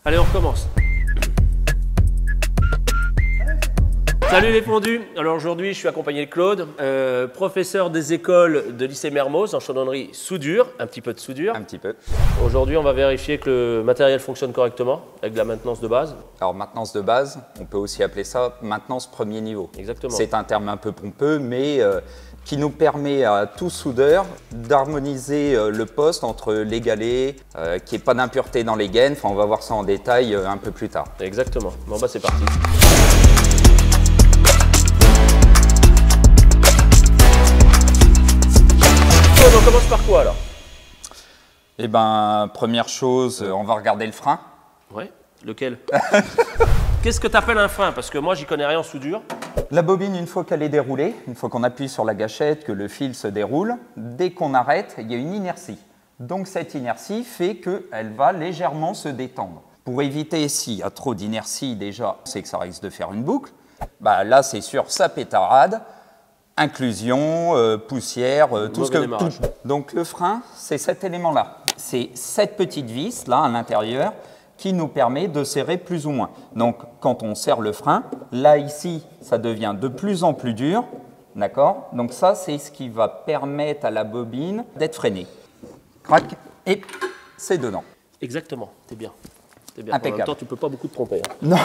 Allez, on recommence. Salut les fondus. Alors aujourd'hui, je suis accompagné de Claude, professeur des écoles de lycée Mermoz en chaudronnerie soudure, un petit peu de soudure. Un petit peu. Aujourd'hui, on va vérifier que le matériel fonctionne correctement avec de la maintenance de base. Alors maintenance de base, on peut aussi appeler ça maintenance premier niveau. Exactement. C'est un terme un peu pompeux, mais qui nous permet à tout soudeur d'harmoniser le poste entre les galets, qu'il n'y ait pas d'impureté dans les gaines. Enfin, on va voir ça en détail un peu plus tard. Exactement. Bon bah c'est parti. On commence par quoi alors? Eh ben, première chose, on va regarder le frein. Ouais, lequel? Qu'est-ce que tu appelles un frein? Parce que moi, j'y connais rien en soudure. La bobine, une fois qu'elle est déroulée, une fois qu'on appuie sur la gâchette, que le fil se déroule, dès qu'on arrête, il y a une inertie. Donc cette inertie fait qu'elle va légèrement se détendre. Pour éviter, s'il y a trop d'inertie déjà, c'est que ça risque de faire une boucle. Bah, là, c'est sûr, ça pétarade. Inclusion, poussière, tout ce que... Donc le frein, c'est cet élément-là. C'est cette petite vis, là, à l'intérieur, qui nous permet de serrer plus ou moins. Donc quand on serre le frein, là, ici, ça devient de plus en plus dur. D'accord? Donc ça, c'est ce qui va permettre à la bobine d'être freinée. Crac, et c'est dedans. Exactement, t'es bien. Bien. Impeccable. En même temps, tu ne peux pas beaucoup te tromper. Hein. Non,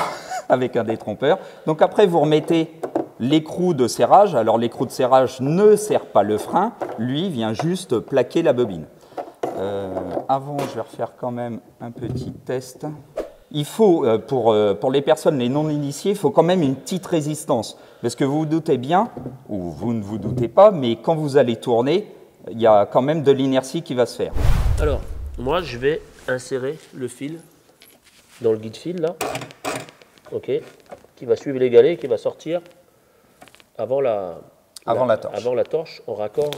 avec un détrompeur. Donc après, vous remettez l'écrou de serrage. Alors l'écrou de serrage ne serre pas le frein, lui vient juste plaquer la bobine. Avant, je vais refaire quand même un petit test. Il faut, pour les personnes, les non-initiés, il faut quand même une petite résistance. Parce que vous vous doutez bien, ou vous ne vous doutez pas, mais quand vous allez tourner, il y a quand même de l'inertie qui va se faire. Alors, moi, je vais insérer le fil dans le guide fil, là. OK. Qui va suivre les galets, qui va sortir avant la torche en raccord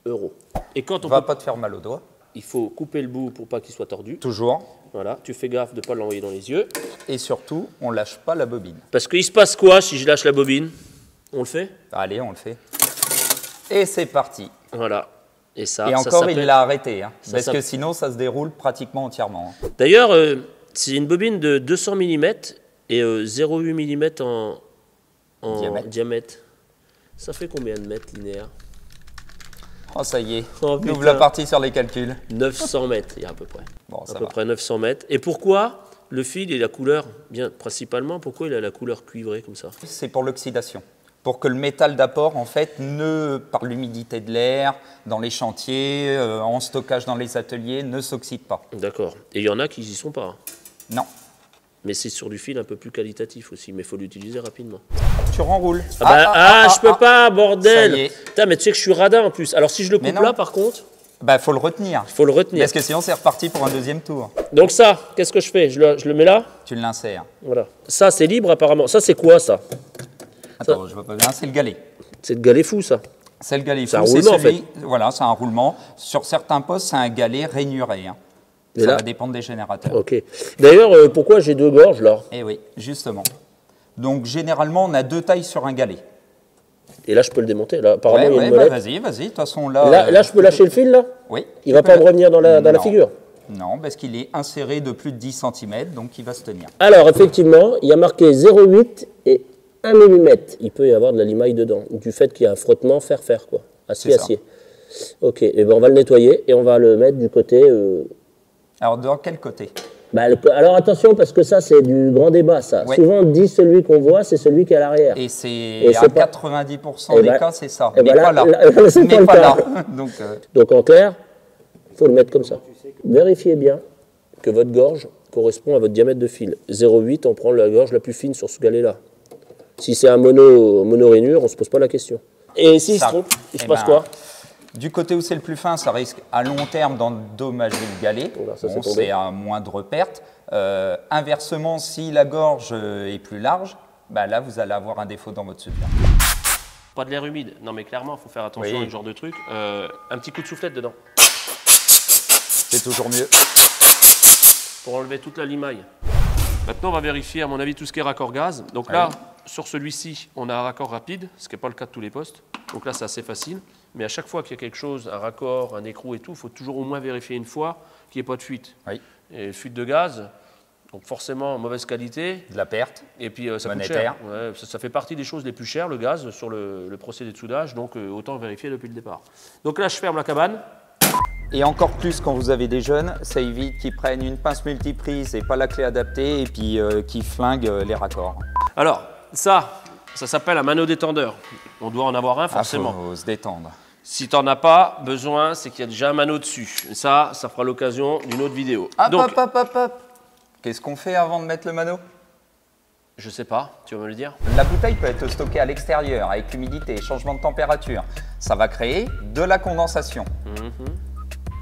euro. Et quand on va pas te faire mal aux doigts. Il faut couper le bout pour pas qu'il soit tordu. Toujours. Voilà, tu fais gaffe de ne pas l'envoyer dans les yeux. Et surtout, on lâche pas la bobine. Parce qu'il se passe quoi si je lâche la bobine? On le fait? Allez, on le fait. Et c'est parti. Voilà. Et ça, et encore, il l'a arrêté, hein, parce que sinon, ça se déroule pratiquement entièrement. D'ailleurs, c'est une bobine de 200 mm et 0,8 mm en diamètre. Ça fait combien de mètres linéaires? Oh, ça y est, on ouvre la partie sur les calculs. 900 mètres, il y a à peu près. Bon, à peu près 900 mètres. Et pourquoi le fil et la couleur, bien principalement, pourquoi il a la couleur cuivrée comme ça? C'est pour l'oxydation. Pour que le métal d'apport, en fait, par l'humidité de l'air, dans les chantiers, en stockage dans les ateliers, ne s'oxyde pas. D'accord. Et il y en a qui n'y sont pas. Non. Mais c'est sur du fil un peu plus qualitatif aussi, mais il faut l'utiliser rapidement. Tu renroules. Je peux pas, bordel. Putain, mais tu sais que je suis radin en plus. Alors si je le coupe là, par contre... Bah, faut le retenir. Faut le retenir. Parce que sinon, c'est reparti pour un deuxième tour. Donc ça, qu'est-ce que je fais? Je le mets là? Tu l'insères. Voilà. Ça, c'est libre apparemment. Ça, c'est quoi ça? Attends, je vois pas bien. C'est le galet. C'est le galet fou, ça. C'est le galet fou. C'est un roulement, en fait. Voilà, c'est un roulement. Sur certains postes, c'est un galet rainuré. Hein. Ça va dépendre des générateurs. Ok. D'ailleurs, pourquoi j'ai deux gorges là? Eh oui, justement. Donc, généralement, on a deux tailles sur un galet. Et là, je peux le démonter. Là, apparemment, il y a une molette. Vas-y. De toute façon, là... Là, je peux lâcher le fil, là? Oui. Il ne va pas me revenir dans la figure? Non, parce qu'il est inséré de plus de 10 cm, donc il va se tenir. Alors, effectivement, il y a marqué 0,8 et 1 mm. Il peut y avoir de la limaille dedans, du fait qu'il y a un frottement fer-fer, quoi. Acier-acier. Ok, et ben on va le nettoyer et on va le mettre du côté... Alors, de quel côté? Alors attention, parce que ça, c'est du grand débat, ça. Ouais. Souvent, on dit celui qu'on voit, c'est celui qui est à l'arrière. Et c'est à 90% des cas, c'est ça. Mais pas là. Mais pas là. Donc, en clair, il faut le mettre comme ça. Vérifiez bien que votre gorge correspond à votre diamètre de fil. 0,8, on prend la gorge la plus fine sur ce galet-là. Si c'est un mono-rainure, on ne se pose pas la question. Et s'il se trompe, il se passe quoi? Du côté où c'est le plus fin, ça risque à long terme d'endommager le galet. C'est à moindre perte. Inversement, si la gorge est plus large, bah là, vous allez avoir un défaut dans votre soudure. Pas de l'air humide. Non, mais clairement, il faut faire attention à ce genre de truc. Un petit coup de soufflette dedans. C'est toujours mieux. Pour enlever toute la limaille. Maintenant, on va vérifier, à mon avis, tout ce qui est raccord gaz. Donc là, sur celui-ci, on a un raccord rapide, ce qui n'est pas le cas de tous les postes. Donc là, c'est assez facile. Mais à chaque fois qu'il y a quelque chose, un raccord, un écrou et tout, il faut toujours au moins vérifier une fois qu'il n'y ait pas de fuite. Et fuite de gaz, Donc forcément, mauvaise qualité. De la perte. Et puis ça coûte cher. Ouais, ça fait partie des choses les plus chères, le gaz, sur le procédé de soudage. Donc autant vérifier depuis le départ. Donc là, je ferme la cabane. Et encore plus quand vous avez des jeunes, ça évite qu'ils prennent une pince multiprise et pas la clé adaptée et puis qu'ils flinguent les raccords. Alors, ça s'appelle un mano détendeur. On doit en avoir un forcément. Il faut se détendre. Si tu n'en as pas besoin, c'est qu'il y a déjà un mano dessus. Ça fera l'occasion d'une autre vidéo. Hop. Qu'est-ce qu'on fait avant de mettre le mano? Je sais pas, tu vas me le dire. La bouteille peut être stockée à l'extérieur avec l'humidité, changement de température. Ça va créer de la condensation.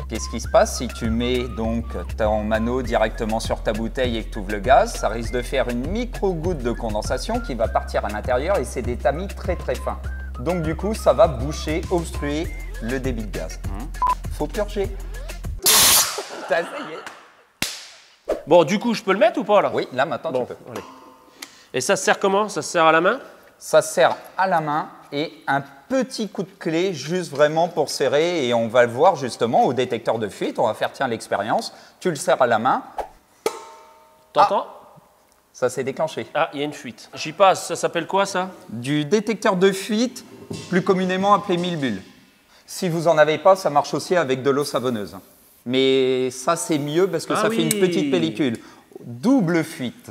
Qu'est-ce qui se passe si tu mets donc ton mano directement sur ta bouteille et que tu ouvres le gaz? Ça risque de faire une micro-goutte de condensation qui va partir à l'intérieur et c'est des tamis très très fins. Donc du coup, ça va boucher, obstruer le débit de gaz. Faut purger. T'as essayé? Bon, du coup, je peux le mettre ou pas là? Oui, là maintenant tu peux. Allez. Et ça se sert comment? Ça se sert à la main? Ça se sert à la main et un petit coup de clé juste vraiment pour serrer et on va le voir justement au détecteur de fuite. On va faire tiens l'expérience. Tu le serres à la main. T'entends? Ça s'est déclenché. Ah, il y a une fuite. J'y passe. Ça s'appelle quoi ça? Du détecteur de fuite, plus communément appelé mille-bulles. Si vous n'en avez pas, ça marche aussi avec de l'eau savonneuse. Mais ça, c'est mieux parce que ça fait une petite pellicule. Double fuite.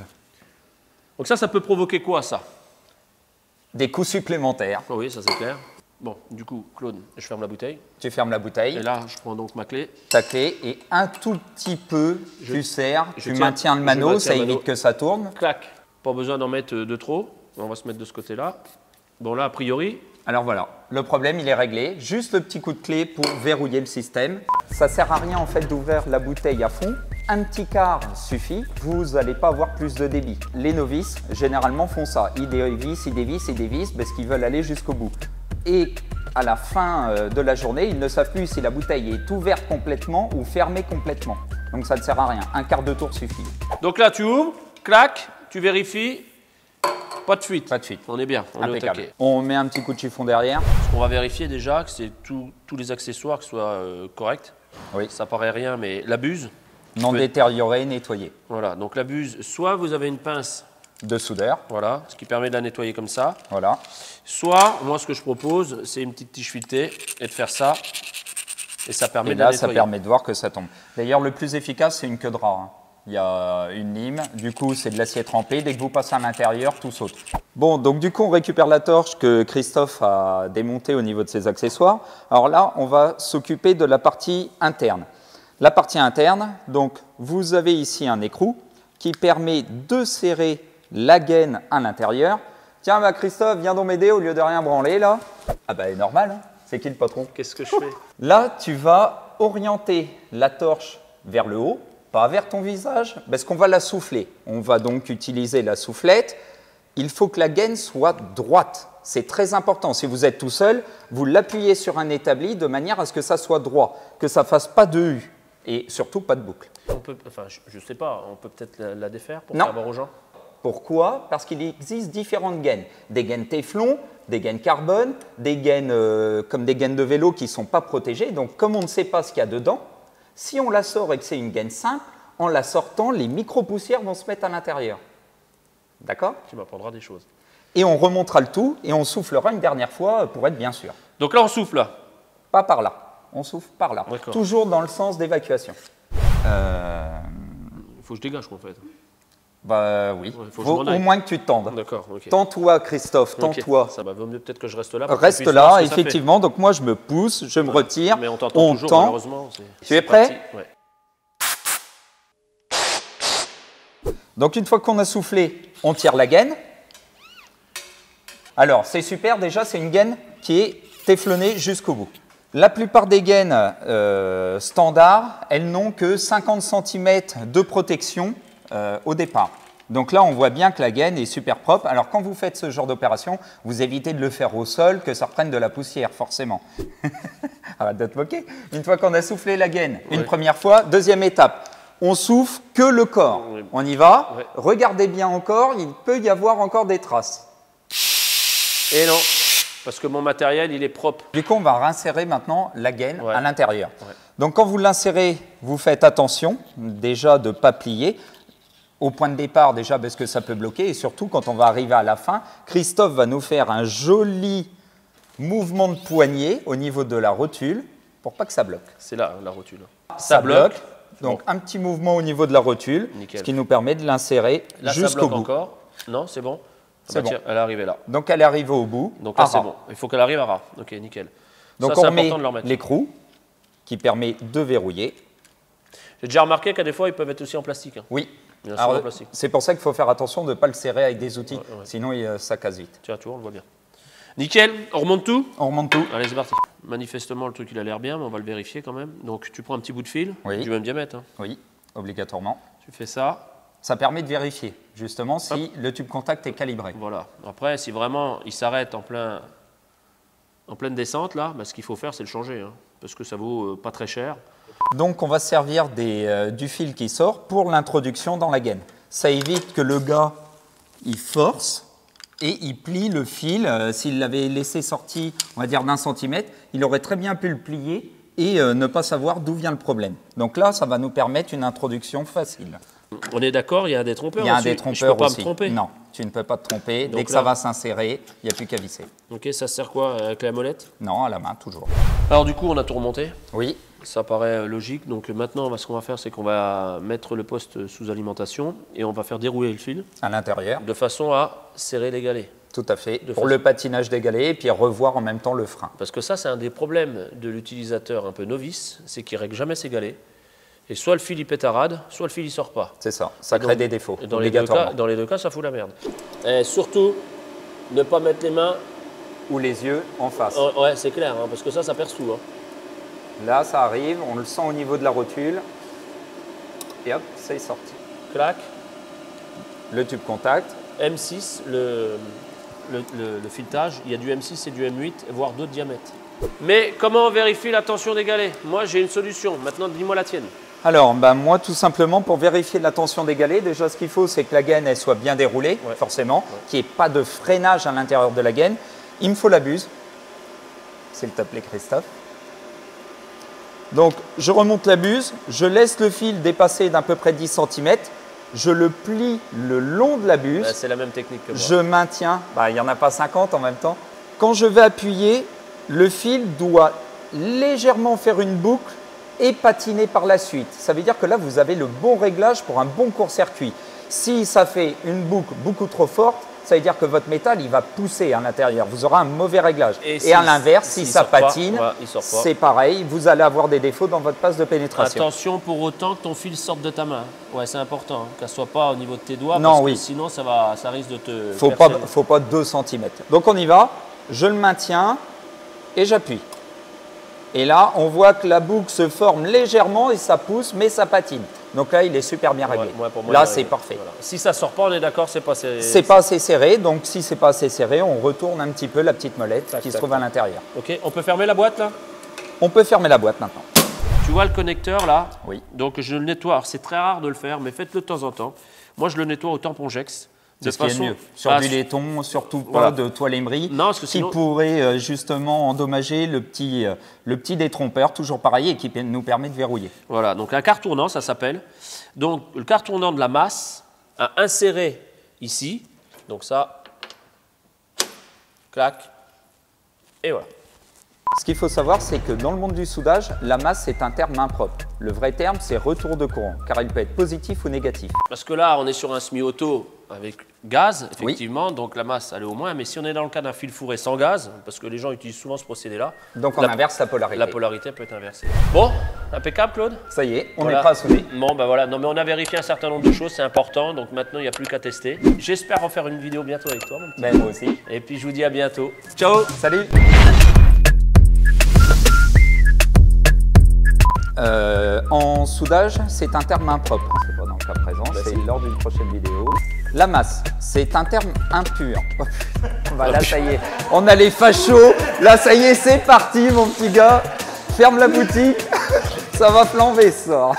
Donc ça peut provoquer quoi ça? Des coûts supplémentaires. Oh oui, ça c'est clair. Bon, du coup, Claude, je ferme la bouteille. Tu fermes la bouteille. Et là, je prends donc ma clé. Ta clé et un tout petit peu, tu serres, tu maintiens le mano, ça évite que ça tourne. Clac. Pas besoin d'en mettre de trop. On va se mettre de ce côté-là. Bon là, a priori. Alors voilà, le problème il est réglé. Juste le petit coup de clé pour verrouiller le système. Ça sert à rien en fait d'ouvrir la bouteille à fond. Un petit quart suffit, vous n'allez pas avoir plus de débit. Les novices, généralement, font ça. Ils dévissent parce qu'ils veulent aller jusqu'au bout. Et à la fin de la journée, ils ne savent plus si la bouteille est ouverte complètement ou fermée complètement. Donc ça ne sert à rien, un quart de tour suffit. Donc là, tu ouvres, clac, tu vérifies, pas de fuite. Pas de fuite. On est bien, on est au taquet. On met un petit coup de chiffon derrière. On va vérifier déjà que c'est tous les accessoires qui soient corrects. Oui. Ça paraît rien, mais la buse. Non détériorée, nettoyée. Voilà, donc la buse, soit vous avez une pince de soudeur. Voilà, ce qui permet de la nettoyer comme ça. Voilà. Soit, moi ce que je propose, c'est une petite tige filetée et de faire ça. Et ça permet de la nettoyer. Et là, ça permet de voir que ça tombe. D'ailleurs, le plus efficace, c'est une queue de rat. Il y a une lime, du coup, c'est de l'acier trempé. Dès que vous passez à l'intérieur, tout saute. Bon, donc du coup, on récupère la torche que Christophe a démontée au niveau de ses accessoires. Alors là, on va s'occuper de la partie interne. La partie interne, donc vous avez ici un écrou qui permet de serrer la gaine à l'intérieur. Tiens, bah Christophe, viens donc m'aider au lieu de rien branler là. Ah bah normal, hein. C'est qui le patron? Qu'est-ce que je fais? Là, tu vas orienter la torche vers le haut, pas vers ton visage, parce qu'on va la souffler. On va donc utiliser la soufflette. Il faut que la gaine soit droite. C'est très important. Si vous êtes tout seul, vous l'appuyez sur un établi de manière à ce que ça soit droit, que ça ne fasse pas de U. Et surtout pas de boucle. Je ne sais pas, on peut peut-être la défaire pour faire voir aux gens? Pourquoi? Parce qu'il existe différentes gaines. Des gaines téflon, des gaines carbone, des gaines comme des gaines de vélo qui ne sont pas protégées. Donc comme on ne sait pas ce qu'il y a dedans, si on la sort et que c'est une gaine simple, en la sortant, les micro-poussières vont se mettre à l'intérieur. D'accord? Tu m'apprendras des choses. Et on remontera le tout et on soufflera une dernière fois pour être bien sûr. Donc là, on souffle là? Pas par là. On souffle par là, toujours dans le sens d'évacuation. Il faut que je dégage en fait. Bah oui, faut au moins que tu te tendes. D'accord, ok. Tends-toi Christophe, tends-toi. Ça va, vaut mieux peut-être que je reste là. Reste là, effectivement, donc moi je me pousse, je me retire, mais on t'entend toujours tend. Malheureusement. Tu es prêt? Ouais. Donc une fois qu'on a soufflé, on tire la gaine. Alors c'est super, déjà c'est une gaine qui est téflonnée jusqu'au bout. La plupart des gaines standards, elles n'ont que 50 cm de protection au départ. Donc là, on voit bien que la gaine est super propre. Alors quand vous faites ce genre d'opération, vous évitez de le faire au sol, que ça reprenne de la poussière, forcément. Arrête de te moquer. Une fois qu'on a soufflé la gaine, une première fois, deuxième étape, on souffle que le corps. On y va. Regardez bien encore, il peut y avoir encore des traces. Et non. Parce que mon matériel, il est propre. Du coup, on va réinsérer maintenant la gaine à l'intérieur. Donc, quand vous l'insérez, vous faites attention déjà de ne pas plier. au point de départ déjà parce que ça peut bloquer et surtout quand on va arriver à la fin, Christophe va nous faire un joli mouvement de poignet au niveau de la rotule pour pas que ça bloque. C'est là la rotule. Ça bloque. Donc un petit mouvement au niveau de la rotule, ce qui nous permet de l'insérer jusqu'au bout. Encore. Non, c'est bon. C'est bon. Elle est arrivée là. Donc elle est arrivée au bout. Donc là c'est bon. Il faut qu'elle arrive à ras. Ok, nickel. Donc ça, on met de remettre. l'écrou qui permet de verrouiller. J'ai déjà remarqué qu'à des fois ils peuvent être aussi en plastique. Hein. Oui. C'est pour ça qu'il faut faire attention de ne pas le serrer avec des outils, sinon ça casse vite. Tiens, tu vois, on le voit bien. Nickel, on remonte tout? On remonte tout. Allez, c'est parti. Manifestement, le truc, il a l'air bien, mais on va le vérifier quand même. Donc, tu prends un petit bout de fil, du même diamètre. Hein. Oui, obligatoirement. Tu fais ça. Ça permet de vérifier, justement, si le tube contact est calibré. Voilà. Après, si vraiment il s'arrête en pleine descente, là, ce qu'il faut faire, c'est le changer. Hein, parce que ça vaut pas très cher. Donc, on va se servir du fil qui sort pour l'introduction dans la gaine. Ça évite que le gars, il force et il plie le fil. S'il l'avait laissé sorti, on va dire d'1 centimètre, il aurait très bien pu le plier et ne pas savoir d'où vient le problème. Donc là, ça va nous permettre une introduction facile. On est d'accord, il y a un détrompeur. Il y a un détrompeur aussi. aussi. Je peux pas me tromper. Non, tu ne peux pas te tromper. Donc dès que ça va s'insérer, il n'y a plus qu'à visser. Ok, ça sert quoi avec la molette? Non, à la main, toujours. Alors du coup, on a tout remonté. Oui. Ça paraît logique. Donc maintenant, ce qu'on va faire, c'est qu'on va mettre le poste sous alimentation et on va faire dérouler le fil. À l'intérieur. De façon à serrer les galets. Tout à fait. Pour le patinage des galets et puis revoir en même temps le frein. Parce que ça, c'est un des problèmes de l'utilisateur un peu novice, c'est qu'il ne règle jamais ses galets. Et soit le fil il pétarade, soit le fil il sort pas. C'est ça, ça crée des défauts, dans obligatoirement. Dans les deux cas, ça fout la merde. Et surtout, ne pas mettre les mains ou les yeux en face. Ouais, c'est clair, hein, parce que ça perce tout. Hein. Là, ça arrive, on le sent au niveau de la rotule. Et hop, ça est sorti. Clac. Le tube contact. M6, le filetage, il y a du M6 et du M8, voire d'autres diamètres. Mais comment on vérifie la tension des galets? Moi, j'ai une solution. Maintenant, dis-moi la tienne. Alors, moi, tout simplement, pour vérifier la tension des galets, déjà, ce qu'il faut, c'est que la gaine elle soit bien déroulée, forcément, qu'il n'y ait pas de freinage à l'intérieur de la gaine. Il me faut la buse. S'il te plaît, Christophe. Donc, je remonte la buse, je laisse le fil dépasser d'à peu près 10 cm, je le plie le long de la buse. C'est la même technique que moi. Je maintiens, il n'y en a pas 50 en même temps. Quand je vais appuyer, le fil doit légèrement faire une boucle et patiner par la suite. Ça veut dire que là, vous avez le bon réglage pour un bon court-circuit. Si ça fait une boucle beaucoup trop forte, ça veut dire que votre métal, il va pousser à l'intérieur. Vous aurez un mauvais réglage. Et à l'inverse, si ça patine, c'est pareil. Vous allez avoir des défauts dans votre passe de pénétration. Attention pour autant que ton fil sorte de ta main. Ouais, c'est important. Qu'elle ne soit pas au niveau de tes doigts. Non, parce que sinon, ça risque de te... Faut pas 2 cm. Donc, on y va. Je le maintiens et j'appuie. Et là, on voit que la boucle se forme légèrement et ça pousse, mais ça patine. Donc là, il est super bien réglé. Pour moi, là, c'est parfait. Voilà. Si ça ne sort pas, on est d'accord, c'est pas serré. C'est pas assez serré. Donc, si c'est pas assez serré, on retourne un petit peu la petite molette qui se trouve à l'intérieur. Ok, on peut fermer la boîte là? On peut fermer la boîte maintenant. Tu vois le connecteur là? Oui. Donc, je le nettoie. C'est très rare de le faire, mais faites-le de temps en temps. Moi, je le nettoie au tampongex. C'est ce qui est mieux. Sur du laiton, surtout pas de toile émery, qui pourrait justement endommager le petit détrompeur, toujours pareil, et qui nous permet de verrouiller. Voilà, donc un quart tournant, ça s'appelle. Donc le quart tournant de la masse à insérer ici. Donc ça, clac, et voilà. Ce qu'il faut savoir, c'est que dans le monde du soudage, la masse, c'est un terme impropre. Le vrai terme, c'est retour de courant, car il peut être positif ou négatif. Parce que là, on est sur un semi-auto avec gaz, effectivement, donc la masse, elle est au moins. Mais si on est dans le cas d'un fil fourré sans gaz, parce que les gens utilisent souvent ce procédé-là. Donc on inverse la polarité. La polarité peut être inversée. Bon, impeccable, Claude. Ça y est, on est prêt à souder. Bon, ben voilà. Non, mais on a vérifié un certain nombre de choses, c'est important. Donc maintenant, il n'y a plus qu'à tester. J'espère en faire une vidéo bientôt avec toi, mon petit. Moi aussi. Et puis, je vous dis à bientôt. Ciao. Salut. En soudage, c'est un terme impropre. C'est pas dans le cas présent, c'est lors d'une prochaine vidéo. La masse, c'est un terme impur. Là, ça y est, on a les fachos. Là, ça y est, c'est parti, mon petit gars. Ferme la boutique, ça va flamber, ça.